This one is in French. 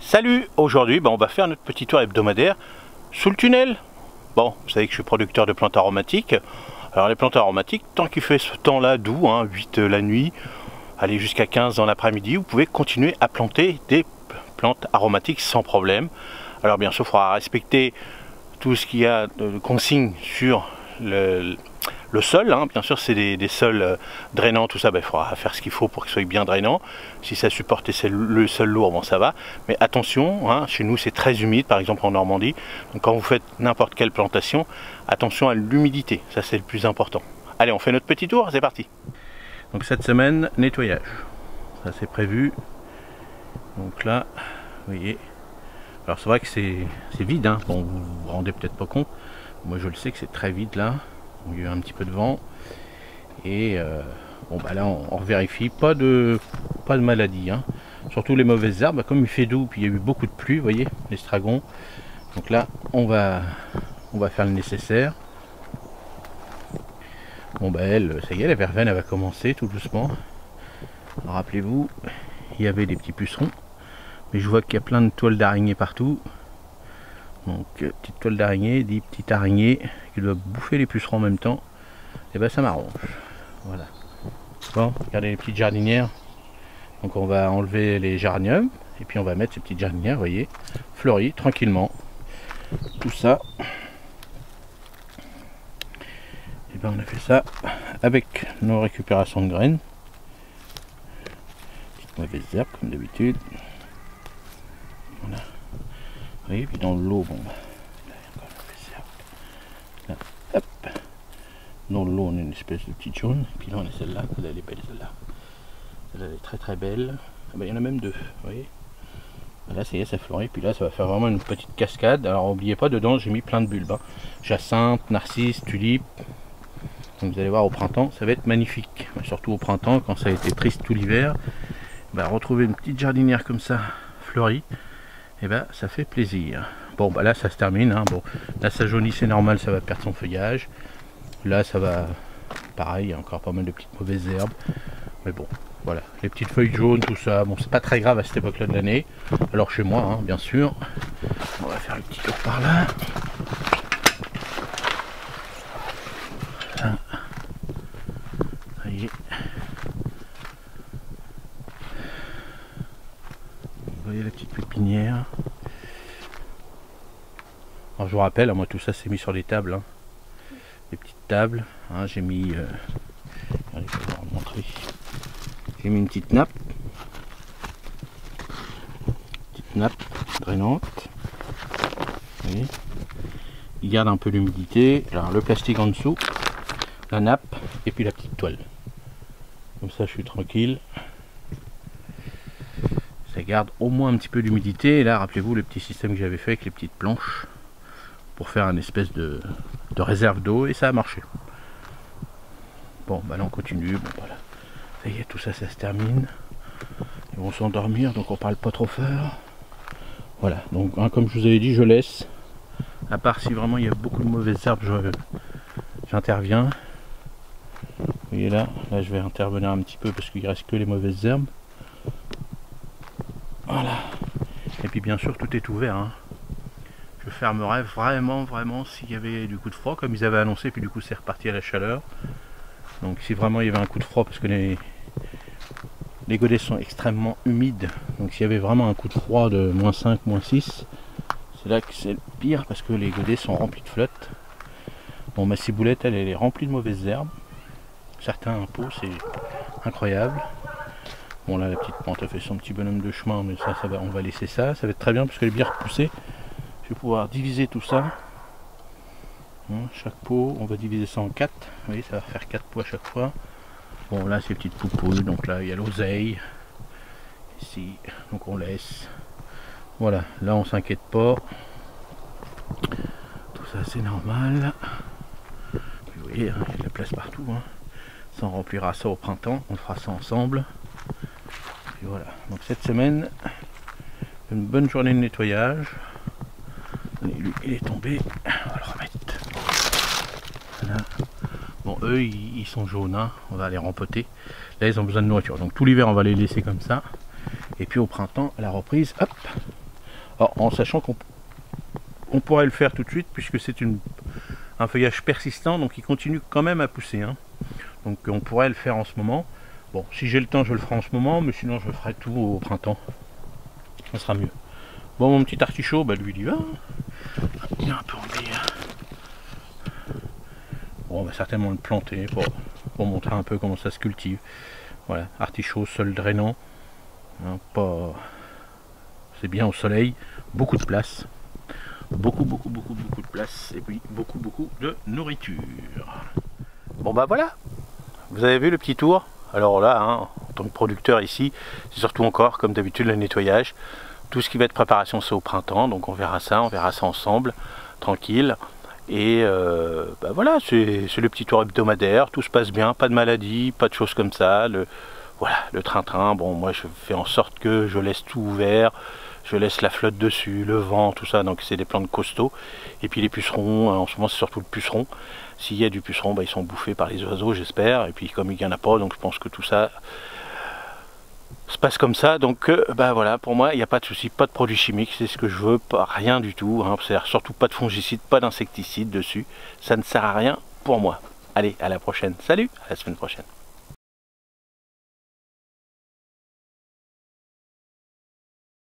Salut, aujourd'hui on va faire notre petit tour hebdomadaire sous le tunnel. Bon, vous savez que je suis producteur de plantes aromatiques. Alors les plantes aromatiques, tant qu'il fait ce temps-là doux, 8 la nuit, allez jusqu'à 15 dans l'après-midi, vous pouvez continuer à planter des plantes aromatiques sans problème. Alors bien sûr, il faudra respecter tout ce qu'il y a de consignes sur le sol, bien sûr c'est des sols drainants, tout ça, il faudra faire ce qu'il faut pour qu'il soit bien drainant. Si ça supporte le sol lourd, bon ça va, mais attention, chez nous c'est très humide, par exemple en Normandie, donc quand vous faites n'importe quelle plantation, attention à l'humidité, ça c'est le plus important. Allez, on fait notre petit tour, c'est parti. Donc cette semaine, nettoyage, ça c'est prévu, donc là, vous voyez, alors c'est vrai que c'est vide, bon vous vous rendez peut-être pas compte, moi je le sais que c'est très vide là. Il y a eu un petit peu de vent et bon là on vérifie pas de maladie, surtout les mauvaises herbes, comme il fait doux puis il y a eu beaucoup de pluie, vous voyez, l'estragon. Donc là on va faire le nécessaire. Bon elle, ça y est, la verveine elle va commencer tout doucement. Rappelez-vous, il y avait des petits pucerons, mais je vois qu'il y a plein de toiles d'araignées partout. Donc petite toile d'araignée, dit petite araignée qui doit bouffer les pucerons en même temps, et ben ça m'arrange. Voilà. Bon, regardez les petites jardinières. Donc on va enlever les géraniums et puis on va mettre ces petites jardinières, vous voyez, fleuries tranquillement. Tout ça. Et ben on a fait ça avec nos récupérations de graines. Petite mauvaise herbe comme d'habitude. Voilà. Vous voyez, puis dans l'eau, bon, là, hop, dans l'eau on a une espèce de petite jaune, puis là on a celle-là, elle est belle celle-là, elle est très très belle, il y en a même deux, vous voyez, là ça y est, ça fleurit, puis là ça va faire vraiment une petite cascade. Alors n'oubliez pas, dedans j'ai mis plein de bulbes, jacinthe, narcisse, tulipe, donc vous allez voir au printemps ça va être magnifique, surtout au printemps quand ça a été triste tout l'hiver, retrouver une petite jardinière comme ça, fleurie, et ça fait plaisir. Bon là ça se termine, bon là ça jaunit, c'est normal, ça va perdre son feuillage. Là ça va pareil, il y a encore pas mal de petites mauvaises herbes, mais bon voilà, les petites feuilles jaunes, tout ça, bon c'est pas très grave à cette époque là de l'année. Alors chez moi, bien sûr, on va faire le petit tour par là. Voilà. Ça y est. Vous voyez la petite pépinière. Alors je vous rappelle, moi tout ça c'est mis sur des tables, des petites tables, j'ai mis, regardez, je vais vous montrer, j'ai mis une petite nappe drainante, vous voyez, il garde un peu l'humidité. Alors le plastique en dessous, la nappe et puis la petite toile, comme ça je suis tranquille. Ça garde au moins un petit peu d'humidité. Et là, rappelez-vous le petit système que j'avais fait avec les petites planches pour faire une espèce de réserve d'eau, et ça a marché. Bon, là on continue. Bon, voilà. Ça y est, tout ça, ça se termine. Ils vont s'endormir, donc on parle pas trop fort. Voilà, donc comme je vous avais dit, je laisse. À part si vraiment il y a beaucoup de mauvaises herbes, j'interviens. Vous voyez là je vais intervenir un petit peu parce qu'il reste que les mauvaises herbes. Voilà, et puis bien sûr tout est ouvert, je fermerai vraiment s'il y avait du coup de froid comme ils avaient annoncé, puis du coup c'est reparti à la chaleur. Donc si vraiment il y avait un coup de froid, parce que les godets sont extrêmement humides, donc s'il y avait vraiment un coup de froid de -5, -6, c'est là que c'est le pire, parce que les godets sont remplis de flotte. Bon, ma ciboulette elle est remplie de mauvaises herbes, certains pots, c'est incroyable. Bon là la petite plante a fait son petit bonhomme de chemin, mais ça va, on va laisser ça va être très bien parce qu'elle est bien repoussée. Je vais pouvoir diviser tout ça. Chaque pot, on va diviser ça en 4. Vous voyez, ça va faire 4 pots à chaque fois. Bon là c'est petites poupouilles, donc là il y a l'oseille. Ici, donc on laisse. Voilà, là on s'inquiète pas. Tout ça c'est normal. Puis, vous voyez, il y a de la place partout. Ça on remplira ça au printemps, on fera ça ensemble. Et voilà, donc cette semaine, une bonne journée de nettoyage. Allez, lui, il est tombé, on va le remettre. Voilà. Bon, eux, ils sont jaunes, on va les rempoter. Là, ils ont besoin de nourriture, donc tout l'hiver, on va les laisser comme ça. Et puis au printemps, à la reprise, hop, Alors, en sachant qu'on pourrait le faire tout de suite puisque c'est un feuillage persistant, donc il continue quand même à pousser, hein. Donc on pourrait le faire en ce moment. Bon, si j'ai le temps, je le ferai en ce moment, mais sinon je ferai tout au printemps. Ça sera mieux. Bon, mon petit artichaut, bah lui il y va. Il est un peu embêté. Bon, on va certainement le planter pour montrer un peu comment ça se cultive. Voilà, artichaut, sol drainant. Hein, c'est bien au soleil, beaucoup de place. Beaucoup de place. Et puis beaucoup de nourriture. Bon bah voilà. Vous avez vu le petit tour? Alors là, hein, en tant que producteur ici, c'est surtout encore, comme d'habitude, le nettoyage. Tout ce qui va être préparation, c'est au printemps. Donc on verra ça ensemble, tranquille. Et bah voilà, c'est le petit tour hebdomadaire, tout se passe bien, pas de maladie, pas de choses comme ça. Voilà, le train-train, bon moi je fais en sorte que je laisse tout ouvert, je laisse la flotte dessus, le vent, tout ça, donc c'est des plantes costauds. Et puis les pucerons, en ce moment c'est surtout le puceron. S'il y a du puceron, bah, ils sont bouffés par les oiseaux, j'espère. Et puis comme il n'y en a pas, donc je pense que tout ça se passe comme ça. Donc bah voilà, pour moi il n'y a pas de souci, pas de produits chimiques, c'est ce que je veux, pas rien du tout, hein. C'est-à-dire surtout pas de fongicides, pas d'insecticides dessus, ça ne sert à rien pour moi. Allez, à la prochaine, salut, à la semaine prochaine.